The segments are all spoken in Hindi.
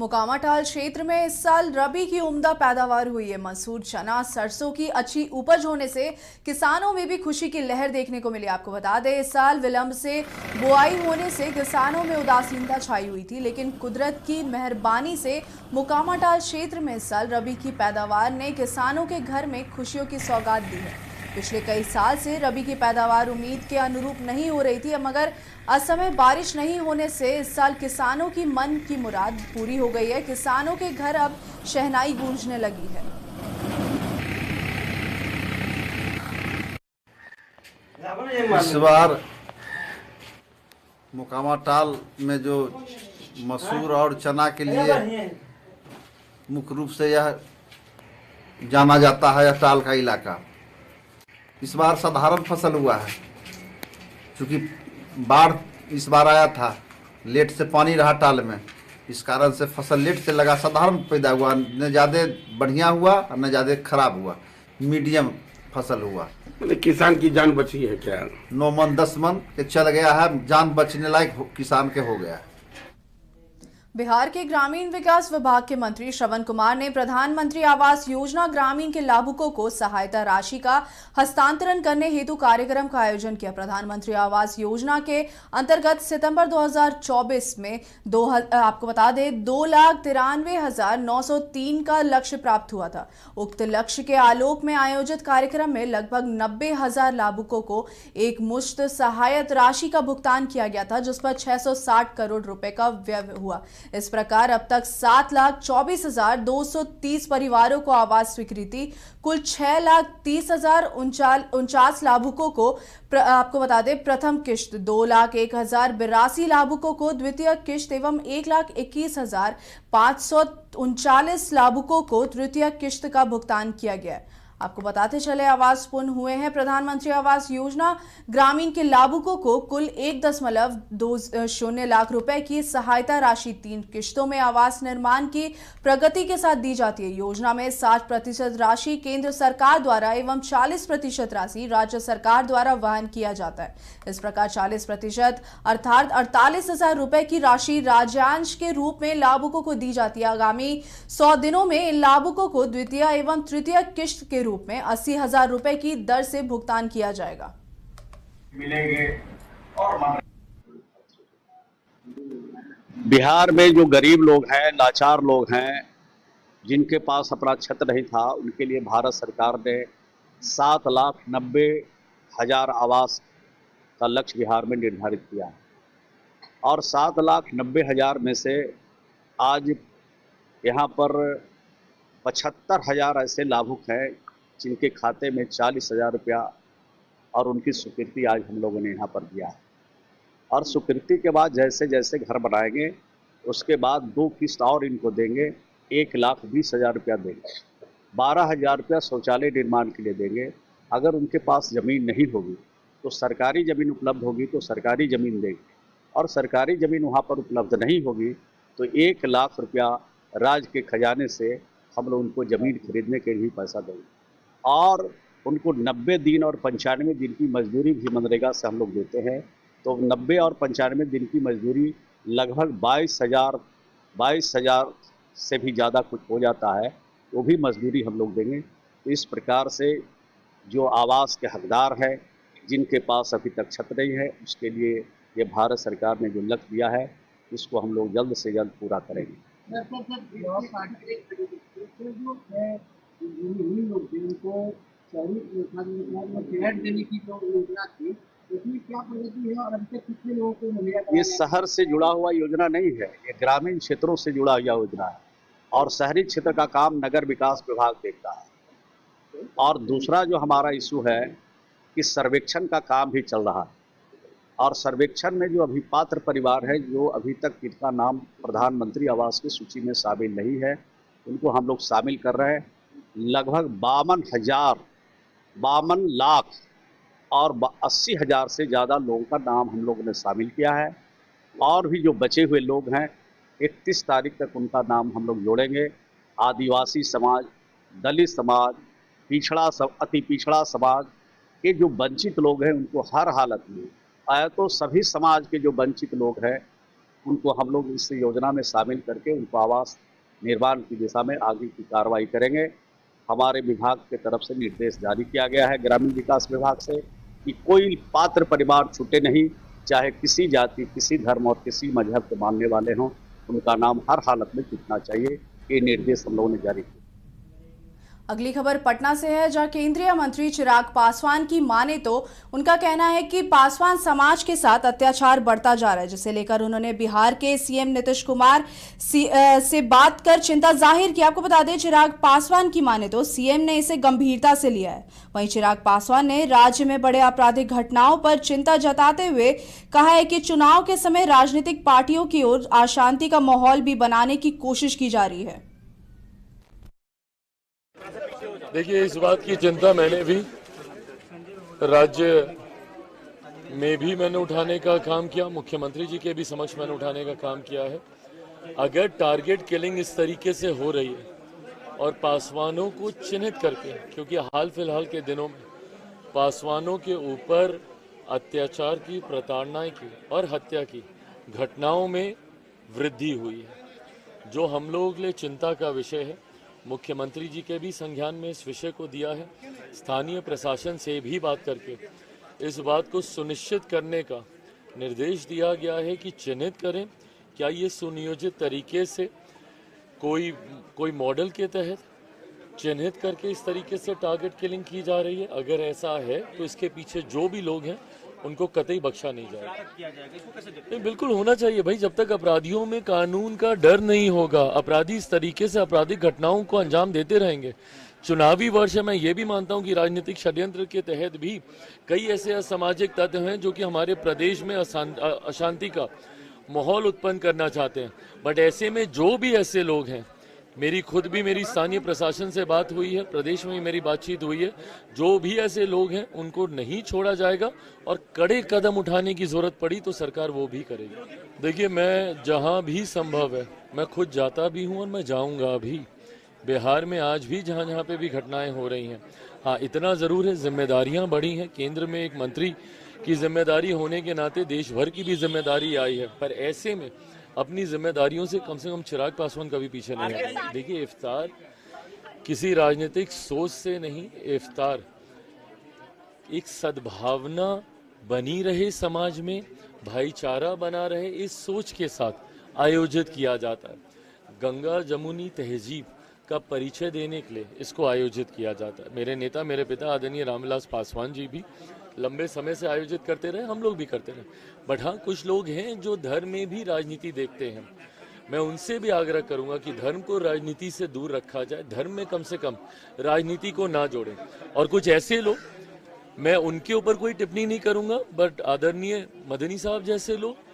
मोकामा टाल क्षेत्र में इस साल रबी की उम्दा पैदावार हुई है। मसूर, चना, सरसों की अच्छी उपज होने से किसानों में भी खुशी की लहर देखने को मिली। आपको बता दें, इस साल विलंब से बुआई होने से किसानों में उदासीनता छाई हुई थी, लेकिन कुदरत की मेहरबानी से मोकामा टाल क्षेत्र में इस साल रबी की पैदावार ने किसानों के घर में खुशियों की सौगात दी है। पिछले कई साल से रबी की पैदावार उम्मीद के अनुरूप नहीं हो रही थी, मगर असमय बारिश नहीं होने से इस साल किसानों की मन की मुराद पूरी हो गई है। किसानों के घर अब शहनाई गूंजने लगी है। इस बार मोकामा टाल में जो मसूर और चना के लिए मुख्य रूप से यह जाना जाता है, यह टाल का इलाका, इस बार साधारण फसल हुआ है। क्योंकि बाढ़ इस बार आया था, लेट से पानी रहा टाल में, इस कारण से फसल लेट से लगा, साधारण पैदा हुआ, न ज़्यादा बढ़िया हुआ और न ज़्यादा खराब हुआ, मीडियम फसल हुआ। किसान की जान बची है क्या? 9 मन 10 मन के चल गया है, जान बचने लायक किसान के हो गया है। बिहार के ग्रामीण विकास विभाग के मंत्री श्रवण कुमार ने प्रधानमंत्री आवास योजना ग्रामीण के लाभुकों को सहायता राशि का हस्तांतरण करने हेतु कार्यक्रम का आयोजन किया। प्रधानमंत्री आवास योजना के अंतर्गत सितंबर 2024 में आपको बता दें 2,93,903 का लक्ष्य प्राप्त हुआ था। उक्त लक्ष्य के आलोक में आयोजित कार्यक्रम में लगभग 90,000 लाभुकों को एक मुश्त सहायता राशि का भुगतान किया गया था, जिस पर 660 करोड़ रुपए का व्यय हुआ। इस प्रकार अब तक 7,24,230 परिवारों को आवास स्वीकृति, कुल 6,30,049 लाभुकों को आपको बता दें प्रथम किश्त, 2,01,082 लाभुकों को द्वितीय किश्त एवं 1,21,539 लाभुकों को तृतीय किश्त का भुगतान किया गया है। आपको बताते चले, आवास पूर्ण हुए हैं। प्रधानमंत्री आवास योजना ग्रामीण के लाभुकों को कुल 1.20 लाख रुपए की सहायता राशि 3 किश्तों में आवास निर्माण की प्रगति के साथ दी जाती है। योजना में 60% राशि केंद्र सरकार द्वारा एवं 40% राशि राज्य सरकार द्वारा वहन किया जाता है। इस प्रकार 40% अर्थात 48,000 रुपए की राशि राज्यांश के रूप में लाभुकों को दी जाती है। आगामी 100 दिनों में इन लाभुकों को द्वितीय एवं तृतीय किश्त के रूप में 80,000 रुपए की दर से भुगतान किया जाएगा। मिलेंगे। और बिहार में जो गरीब लोग हैं, लाचार लोग हैं, जिनके पास अपना छत नहीं था, उनके लिए भारत सरकार ने 7,90,000 आवास का लक्ष्य बिहार में निर्धारित किया है। और 7,90,000 में से आज यहाँ पर 75,000 ऐसे लाभुक हैं जिनके खाते में 40,000 रुपया और उनकी स्वीकृति आज हम लोगों ने यहाँ पर दिया है। और स्वीकृति के बाद जैसे जैसे घर बनाएंगे उसके बाद 2 किस्त और इनको देंगे, 1,20,000 रुपया देंगे, 12,000 रुपया शौचालय निर्माण के लिए देंगे। अगर उनके पास ज़मीन नहीं होगी तो सरकारी ज़मीन उपलब्ध होगी तो सरकारी ज़मीन देंगे, और सरकारी ज़मीन वहाँ पर उपलब्ध नहीं होगी तो 1 लाख रुपया राज्य के खजाने से हम लोग उनको ज़मीन खरीदने के लिए पैसा देंगे। और उनको 90 दिन और 95 दिन की मजदूरी भी मनरेगा से हम लोग देते हैं। तो 90 और 95 दिन की मजदूरी लगभग 22,000 से भी ज़्यादा कुछ हो जाता है, वो भी मजदूरी हम लोग देंगे। तो इस प्रकार से जो आवास के हकदार हैं, जिनके पास अभी तक छत नहीं है, उसके लिए ये भारत सरकार ने जो लक्ष्य दिया है, इसको हम लोग जल्द से जल्द पूरा करेंगे। ये शहर से जुड़ा हुआ योजना नहीं है, ये ग्रामीण क्षेत्रों से जुड़ा हुआ योजना है, और शहरी क्षेत्र का काम नगर विकास विभाग देखता है। और दूसरा जो हमारा इशू है कि सर्वेक्षण का काम भी चल रहा है, और सर्वेक्षण में जो अभी पात्र परिवार है, जो अभी तक जिनका नाम प्रधानमंत्री आवास की सूची में शामिल नहीं है, उनको हम लोग शामिल कर रहे हैं। लगभग 52 लाख और 80,000 से ज़्यादा लोगों का नाम हम लोगों ने शामिल किया है। और भी जो बचे हुए लोग हैं, 31 तारीख तक उनका नाम हम लोग जोड़ेंगे। आदिवासी समाज, दलित समाज, अति पिछड़ा समाज के जो वंचित लोग हैं, उनको हर हालत में, तो सभी समाज के जो वंचित लोग हैं उनको हम लोग इस योजना में शामिल करके उनको आवास निर्माण की दिशा में आगे की कार्रवाई करेंगे। हमारे विभाग के तरफ से निर्देश जारी किया गया है ग्रामीण विकास विभाग से कि कोई पात्र परिवार छूटे नहीं, चाहे किसी जाति, किसी धर्म और किसी मजहब के मानने वाले हों, उनका नाम हर हालत में जुटना चाहिए। ये निर्देश हम लोगों ने जारी किया। अगली खबर पटना से है, जहां केंद्रीय मंत्री चिराग पासवान की माने तो उनका कहना है कि पासवान समाज के साथ अत्याचार बढ़ता जा रहा है, जिसे लेकर उन्होंने बिहार के सीएम नीतीश कुमार से बात कर चिंता जाहिर की। आपको बता दें, चिराग पासवान की माने तो सीएम ने इसे गंभीरता से लिया है। वहीं चिराग पासवान ने राज्य में बड़े आपराधिक घटनाओं पर चिंता जताते हुए कहा है कि चुनाव के समय राजनीतिक पार्टियों की ओर अशांति का माहौल भी बनाने की कोशिश की जा रही है। देखिए, इस बात की चिंता मैंने भी राज्य में भी मैंने उठाने का काम किया, मुख्यमंत्री जी के भी समक्ष मैंने उठाने का काम किया है। अगर टारगेट किलिंग इस तरीके से हो रही है और पासवानों को चिन्हित करके, क्योंकि हाल फिलहाल के दिनों में पासवानों के ऊपर अत्याचार की, प्रताड़ना की और हत्या की घटनाओं में वृद्धि हुई है, जो हम लोगों के लिए चिंता का विषय है। मुख्यमंत्री जी के भी संज्ञान में इस विषय को दिया है। स्थानीय प्रशासन से भी बात करके इस बात को सुनिश्चित करने का निर्देश दिया गया है कि चिन्हित करें क्या ये सुनियोजित तरीके से कोई मॉडल के तहत चिन्हित करके इस तरीके से टारगेट किलिंग की जा रही है। अगर ऐसा है तो इसके पीछे जो भी लोग हैं उनको कतई बख्शा नहीं जाएगा। बिल्कुल होना चाहिए भाई, जब तक अपराधियों में कानून का डर नहीं होगा, अपराधी इस तरीके से आपराधिक घटनाओं को अंजाम देते रहेंगे। चुनावी वर्ष है, मैं ये भी मानता हूं कि राजनीतिक षड्यंत्र के तहत भी कई ऐसे असामाजिक तत्व हैं जो कि हमारे प्रदेश में अशांति का माहौल उत्पन्न करना चाहते हैं। बट ऐसे में जो भी ऐसे लोग हैं, मेरी स्थानीय प्रशासन से बात हुई है, प्रदेश में मेरी बातचीत हुई है, जो भी ऐसे लोग हैं उनको नहीं छोड़ा जाएगा और कड़े कदम उठाने की जरूरत पड़ी तो सरकार वो भी करेगी। देखिए, मैं जहां भी संभव है मैं खुद जाता भी हूं और मैं जाऊंगा भी। बिहार में आज भी जहां जहां पे भी घटनाएं हो रही हैं, हाँ इतना जरूर है जिम्मेदारियां बढ़ी हैं। केंद्र में एक मंत्री की जिम्मेदारी होने के नाते देश भर की भी जिम्मेदारी आई है, पर ऐसे में अपनी जिम्मेदारियों से कम चिराग पासवान कभी पीछे नहीं है। देखिए, इफ्तार किसी राजनीतिक सोच से नहीं, इफ्तार एक सद्भावना बनी रहे, समाज में भाईचारा बना रहे, इस सोच के साथ आयोजित किया जाता है। गंगा जमुनी तहजीब का परिचय देने के लिए इसको आयोजित किया जाता है। मेरे नेता, मेरे पिता आदरणीय रामविलास पासवान जी भी लंबे समय से आयोजित करते रहे, हम लोग भी करते रहे। बट हाँ, कुछ लोग हैं जो धर्म में भी राजनीति देखते हैं। मैं उनसे भी आग्रह करूंगा कि धर्म को राजनीति से दूर रखा जाए, धर्म में कम से कम राजनीति को ना जोड़ें। और कुछ ऐसे लोग, मैं उनके ऊपर कोई टिप्पणी नहीं करूंगा, बट आदरणीय मदनी साहब जैसे लोग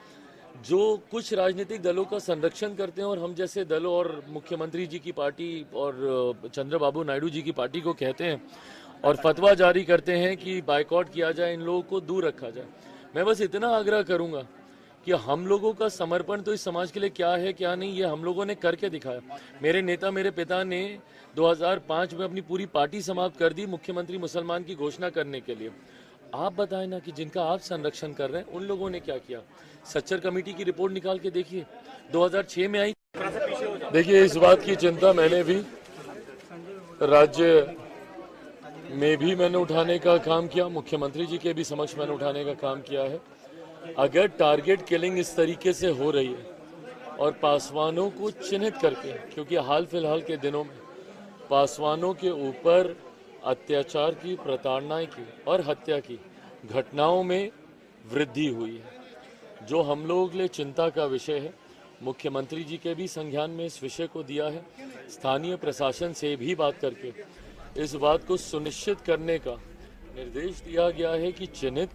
जो कुछ राजनीतिक दलों का संरक्षण करते हैं और हम जैसे दलों और मुख्यमंत्री जी की पार्टी और चंद्रबाबू नायडू जी की पार्टी को कहते हैं और फतवा जारी करते हैं कि बायकॉट किया जाए, इन लोगों को दूर रखा जाए। मैं बस इतना आग्रह करूंगा कि हम लोगों का समर्पण तो इस समाज के लिए क्या है क्या नहीं, ये हम लोगों ने करके दिखाया। मेरे नेता, मेरे पिता ने 2005 में अपनी पूरी पार्टी समाप्त कर दी मुख्यमंत्री मुसलमान की घोषणा करने के लिए। आप बताएं ना कि जिनका आप संरक्षण कर रहे हैं उन लोगों ने क्या किया। सच्चर कमेटी की रिपोर्ट निकाल के देखिए, 2006 में आई। देखिए, इस बात की चिंता मैंने भी राज्य में भी मैंने उठाने का काम किया, मुख्यमंत्री जी के भी समक्ष मैंने उठाने का काम किया है। अगर टारगेट किलिंग इस तरीके से हो रही है और पासवानों को चिन्हित करके, क्योंकि हाल फिलहाल के दिनों में पासवानों के ऊपर अत्याचार की, प्रताड़ना की और हत्या की घटनाओं में वृद्धि हुई है, जो हम लोगों के लिए चिंता का विषय है। मुख्यमंत्री जी के भी संज्ञान में इस विषय को दिया है। स्थानीय प्रशासन से भी बात करके इस बात को सुनिश्चित करने का निर्देश दिया गया है कि चिन्हित